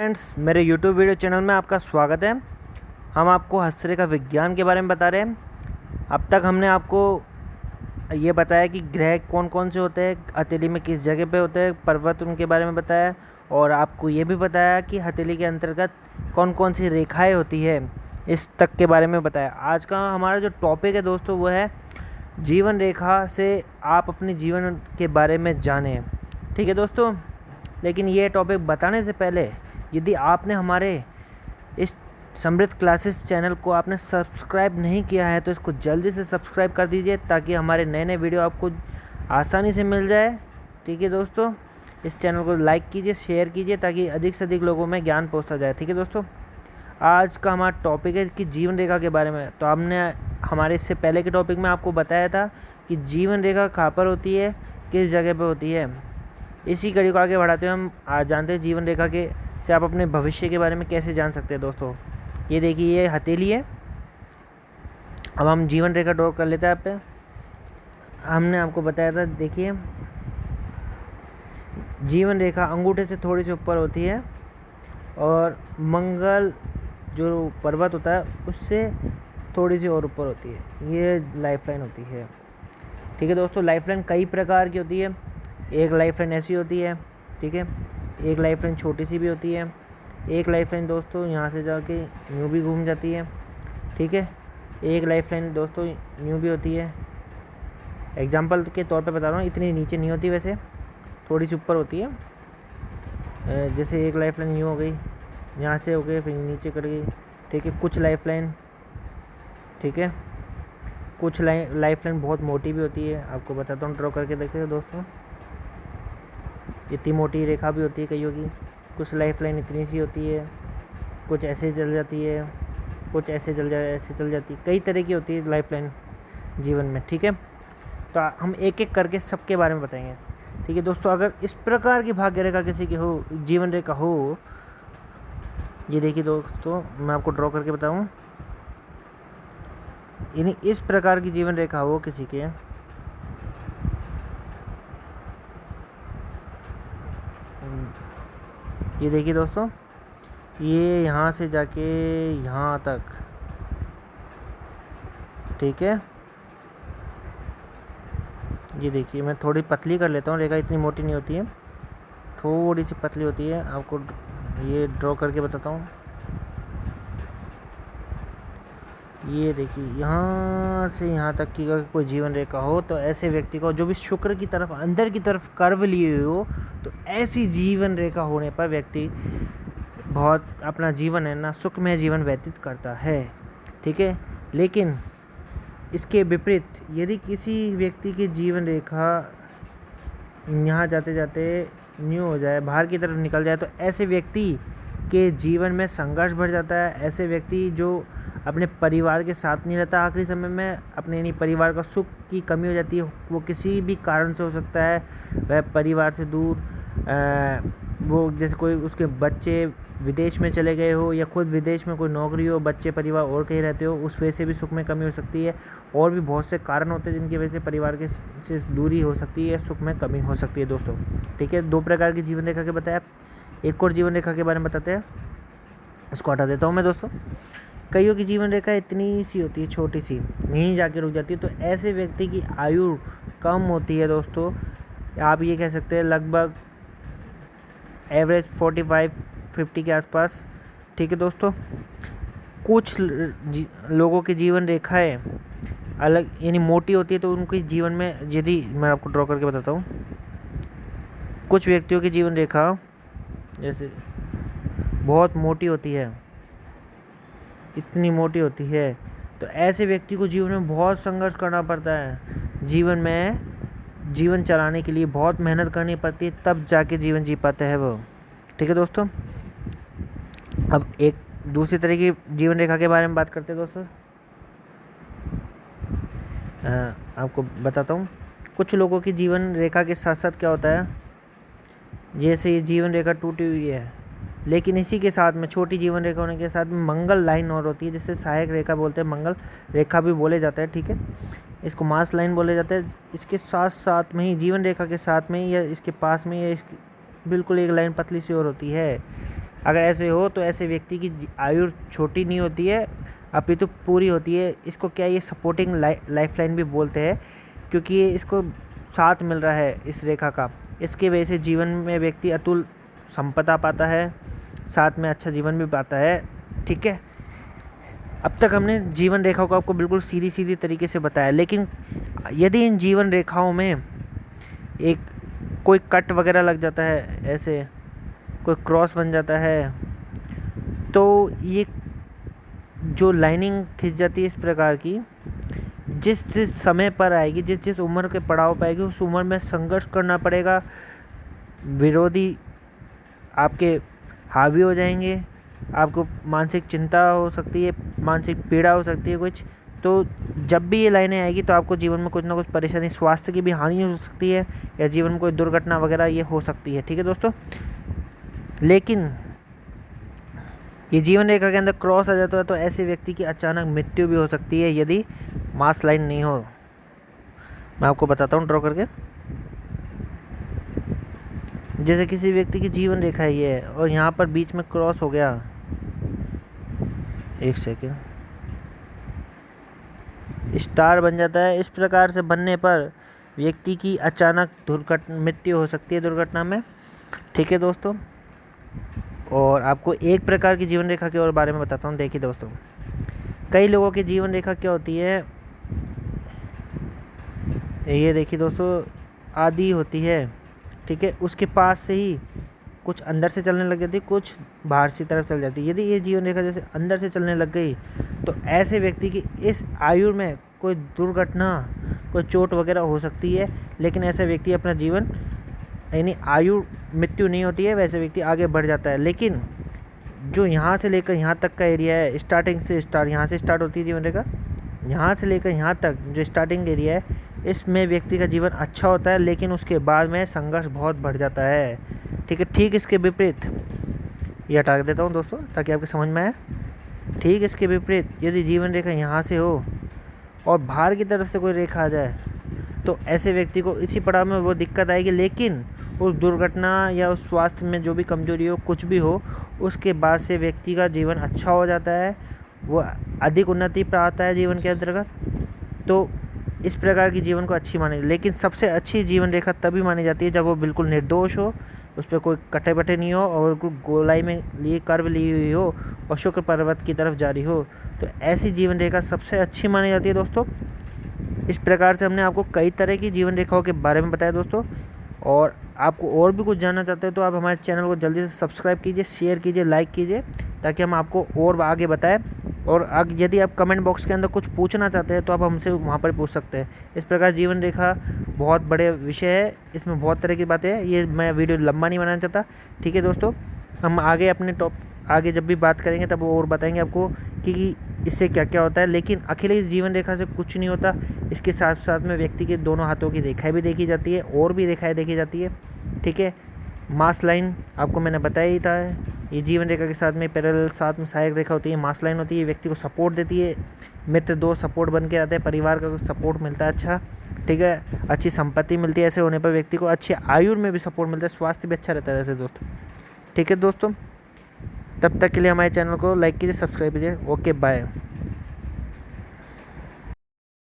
Friends, मेरे YouTube video channel में आपका स्वागत है। हम आपको हस्तरेखा विज्ञान के बारे में बता रहे हैं। अब तक हमने आपको ये बताया कि ग्रह कौन कौन से होते हैं, हथेली में किस जगह पे होते हैं, पर्वत उनके बारे में बताया, और आपको ये भी बताया कि हथेली के अंतर्गत कौन कौन सी रेखाएं होती है, इस तक के बारे में बताया। आज का हमारा जो टॉपिक है दोस्तों वो है जीवन रेखा से आप अपने जीवन के बारे में जानें। ठीक है दोस्तों, लेकिन ये टॉपिक बताने से पहले यदि आपने हमारे इस समृद्ध क्लासेस चैनल को आपने सब्सक्राइब नहीं किया है तो इसको जल्दी से सब्सक्राइब कर दीजिए ताकि हमारे नए नए वीडियो आपको आसानी से मिल जाए। ठीक है दोस्तों, इस चैनल को लाइक कीजिए, शेयर कीजिए ताकि अधिक से अधिक लोगों में ज्ञान पहुंचता जाए। ठीक है दोस्तों, आज का हमारा टॉपिक है कि जीवन रेखा के बारे में। तो हमने हमारे इससे पहले के टॉपिक में आपको बताया था कि जीवन रेखा कहाँ पर होती है, किस जगह पर होती है। इसी कड़ी को आगे बढ़ाते हुए हम आज जानते हैं जीवन रेखा के से आप अपने भविष्य के बारे में कैसे जान सकते हैं। दोस्तों ये देखिए, ये हथेली है। अब हम जीवन रेखा ड्रॉ कर लेते हैं। आप पे हमने आपको बताया था, देखिए जीवन रेखा अंगूठे से थोड़ी सी ऊपर होती है और मंगल जो पर्वत होता है उससे थोड़ी सी और ऊपर होती है। ये लाइफ लाइन होती है। ठीक है दोस्तों, लाइफ लाइन कई प्रकार की होती है। एक लाइफ लाइन ऐसी होती है, ठीक है, एक लाइफ लाइन छोटी सी भी होती है। एक लाइफ लाइन दोस्तों यहाँ से जाके यूँ भी घूम जाती है। ठीक है, एक लाइफ लाइन दोस्तों यूँ भी होती है। एग्जांपल के तौर पे बता रहा हूँ, इतनी नीचे नहीं होती, वैसे थोड़ी सी ऊपर होती है। जैसे एक लाइफ लाइन यूँ हो गई, यहाँ से हो गई, फिर नीचे कट गई। ठीक है, कुछ लाइफ लाइन, ठीक है, कुछ लाइफ लाइन बहुत मोटी भी होती है। आपको बताता हूँ, ड्रॉ करके देखिए दोस्तों, इतनी मोटी रेखा भी होती है कईयों की। कुछ लाइफ लाइन इतनी सी होती है, कुछ ऐसे चल जाती है, कुछ ऐसे ऐसे चल जाती है। कई तरह की होती है लाइफ लाइन जीवन में। ठीक है, तो हम एक एक करके सबके बारे में बताएंगे। ठीक है दोस्तों, अगर इस प्रकार की भाग्य रेखा किसी की हो, जीवन रेखा हो, ये देखिए दोस्तों, मैं आपको ड्रॉ करके बताऊँ, यानी इस प्रकार की जीवन रेखा हो किसी के, ये देखिए दोस्तों, ये यहाँ से जाके यहाँ तक, ठीक है, ये देखिए, मैं थोड़ी पतली कर लेता हूँ, रेखा इतनी मोटी नहीं होती है, थोड़ी सी पतली होती है। आपको ये ड्रॉ करके बताता हूँ। ये देखिए, यहाँ से यहाँ तक की अगर कोई जीवन रेखा हो तो ऐसे व्यक्ति को, जो भी शुक्र की तरफ अंदर की तरफ कर्व लिए हो, तो ऐसी जीवन रेखा होने पर व्यक्ति बहुत अपना जीवन है ना सुखमय जीवन व्यतीत करता है। ठीक है, लेकिन इसके विपरीत यदि किसी व्यक्ति की जीवन रेखा यहाँ जाते जाते न्यू हो जाए, बाहर की तरफ निकल जाए, तो ऐसे व्यक्ति के जीवन में संघर्ष बढ़ जाता है। ऐसे व्यक्ति जो अपने परिवार के साथ नहीं रहता, आखिरी समय में अपने यानी परिवार का सुख की कमी हो जाती है। वो किसी भी कारण से हो सकता है, वह परिवार से दूर, वो जैसे कोई उसके बच्चे विदेश में चले गए हो, या खुद विदेश में कोई नौकरी हो, बच्चे परिवार और कहीं रहते हो, उस वजह से भी सुख में कमी हो सकती है। और भी बहुत से कारण होते हैं जिनकी वजह से परिवार के से दूरी हो सकती है, सुख में कमी हो सकती है दोस्तों। ठीक है, दो प्रकार की जीवन रेखा के बताया। एक और जीवन रेखा के बारे में बताते हैं, इसको हटा देता हूँ मैं दोस्तों। कईयों की जीवन रेखा इतनी सी होती है, छोटी सी, यहीं जाके रुक जाती है, तो ऐसे व्यक्ति की आयु कम होती है दोस्तों। आप ये कह सकते हैं लगभग एवरेज 45-50 के आसपास। ठीक है दोस्तों, कुछ लोगों की जीवन रेखाएं अलग यानी मोटी होती है, तो उनके जीवन में, यदि मैं आपको ड्रॉ करके बताता हूँ, कुछ व्यक्तियों की जीवन रेखा जैसे बहुत मोटी होती है, इतनी मोटी होती है, तो ऐसे व्यक्ति को जीवन में बहुत संघर्ष करना पड़ता है। जीवन में जीवन चलाने के लिए बहुत मेहनत करनी पड़ती है, तब जाके जीवन जी पाते हैं वो। ठीक है दोस्तों, अब एक दूसरी तरह की जीवन रेखा के बारे में बात करते हैं दोस्तों। आपको बताता हूँ, कुछ लोगों की जीवन रेखा के साथ साथ क्या होता है, जैसे ये जीवन रेखा टूटी हुई है, लेकिन इसी के साथ में छोटी जीवन रेखा होने के साथ में मंगल लाइन और होती है, जिससे सहायक रेखा बोलते हैं, मंगल रेखा भी बोले जाता है। ठीक है, इसको मास लाइन बोले जाते हैं। इसके साथ साथ में ही जीवन रेखा के साथ में या इसके पास में या इसकी बिल्कुल एक लाइन पतली सी और होती है, अगर ऐसे हो तो ऐसे व्यक्ति की आयु छोटी नहीं होती है, अपितु पूरी होती है। इसको क्या ये सपोर्टिंग लाइफ लाइन भी बोलते हैं, क्योंकि ये इसको साथ मिल रहा है इस रेखा का। इसकी वजह से जीवन में व्यक्ति अतुल संपदा पाता है, साथ में अच्छा जीवन भी पाता है। ठीक है, अब तक हमने जीवन रेखाओं को आपको बिल्कुल सीधी सीधी तरीके से बताया, लेकिन यदि इन जीवन रेखाओं में एक कोई कट वगैरह लग जाता है, ऐसे कोई क्रॉस बन जाता है, तो ये जो लाइनिंग खिंच जाती है इस प्रकार की, जिस जिस समय पर आएगी, जिस जिस उम्र के पड़ाव पर आएगी, उस उम्र में संघर्ष करना पड़ेगा। विरोधी आपके हावी हो जाएंगे, आपको मानसिक चिंता हो सकती है, मानसिक पीड़ा हो सकती है कुछ। तो जब भी ये लाइनें आएगी तो आपको जीवन में कुछ ना कुछ परेशानी, स्वास्थ्य की भी हानि हो सकती है, या जीवन में कोई दुर्घटना वगैरह ये हो सकती है। ठीक है दोस्तों, लेकिन ये जीवन रेखा के अंदर क्रॉस आ जाता है तो ऐसे व्यक्ति की अचानक मृत्यु भी हो सकती है यदि मास लाइन नहीं हो। मैं आपको बताता हूँ ड्रॉ करके। जैसे किसी व्यक्ति की जीवन रेखा ये है और यहाँ पर बीच में क्रॉस हो गया, एक सेकेंड, स्टार बन जाता है। इस प्रकार से बनने पर व्यक्ति की अचानक मृत्यु हो सकती है दुर्घटना में। ठीक है दोस्तों, और आपको एक प्रकार की जीवन रेखा के और बारे में बताता हूँ। देखिए दोस्तों, कई लोगों की जीवन रेखा क्या होती है, ये देखिए दोस्तों, आदि होती है। ठीक है, उसके पास से ही कुछ अंदर से चलने लग जाती है, कुछ बाहर की तरफ चल जाती है। यदि ये जीवन रेखा जैसे अंदर से चलने लग गई तो ऐसे व्यक्ति की इस आयु में कोई दुर्घटना, कोई चोट वगैरह हो सकती है, लेकिन ऐसा व्यक्ति अपना जीवन, यानी आयु मृत्यु नहीं होती है, वैसे व्यक्ति आगे बढ़ जाता है। लेकिन जो यहाँ से लेकर यहाँ तक का एरिया है, स्टार्टिंग से यहाँ से स्टार्ट होती है जीवन रेखा, यहाँ से लेकर यहाँ तक जो स्टार्टिंग एरिया है, इसमें व्यक्ति का जीवन अच्छा होता है, लेकिन उसके बाद में संघर्ष बहुत बढ़ जाता है। ठीक है, ठीक इसके विपरीत, ये हटा देता हूँ दोस्तों ताकि आपके समझ में आए। ठीक इसके विपरीत, यदि जीवन रेखा यहाँ से हो और बाहर की तरफ से कोई रेखा आ जाए तो ऐसे व्यक्ति को इसी पड़ाव में वो दिक्कत आएगी, लेकिन उस दुर्घटना या उस स्वास्थ्य में जो भी कमजोरी हो, कुछ भी हो, उसके बाद से व्यक्ति का जीवन अच्छा हो जाता है, वो अधिक उन्नति प्राप्त है जीवन के अंतर्गत। तो इस प्रकार की जीवन को अच्छी मानी, लेकिन सबसे अच्छी जीवन रेखा तभी मानी जाती है जब वो बिल्कुल निर्दोष हो, उस पर कोई कटे बटे नहीं हो और गोलाई में लिए कर्व ली हुई हो और शुक्र पर्वत की तरफ जारी हो, तो ऐसी जीवन रेखा सबसे अच्छी मानी जाती है दोस्तों। इस प्रकार से हमने आपको कई तरह की जीवन रेखाओं के बारे में बताया दोस्तों, और आपको और भी कुछ जानना चाहते हैं तो आप हमारे चैनल को जल्दी से सब्सक्राइब कीजिए, शेयर कीजिए, लाइक कीजिए, ताकि हम आपको और आगे बताएं। और यदि आप कमेंट बॉक्स के अंदर कुछ पूछना चाहते हैं तो आप हमसे वहाँ पर पूछ सकते हैं। इस प्रकार जीवन रेखा बहुत बड़े विषय है, इसमें बहुत तरह की बातें हैं, ये मैं वीडियो लंबा नहीं बनाना चाहता। ठीक है दोस्तों, हम आगे अपने आगे जब भी बात करेंगे तब और बताएंगे आपको कि इससे क्या क्या होता है। लेकिन अकेले इस जीवन रेखा से कुछ नहीं होता, इसके साथ साथ में व्यक्ति के दोनों हाथों की रेखाएं भी देखी जाती है, और भी रेखाएं देखी जाती है। ठीक है, मास लाइन आपको मैंने बताया ही था, ये जीवन रेखा के साथ में पैरेलल साथ में सहायक रेखा होती है, मास लाइन होती है, व्यक्ति को सपोर्ट देती है, मित्र दो सपोर्ट बन के आते हैं, परिवार का सपोर्ट मिलता है अच्छा। ठीक है, अच्छी संपत्ति मिलती है, ऐसे होने पर व्यक्ति को अच्छी आयु में भी सपोर्ट मिलता है, स्वास्थ्य भी अच्छा रहता है ऐसे दोस्तों। ठीक है दोस्तों, तब तक के लिए हमारे चैनल को लाइक कीजिए, सब्सक्राइब कीजिए। Okay, bye.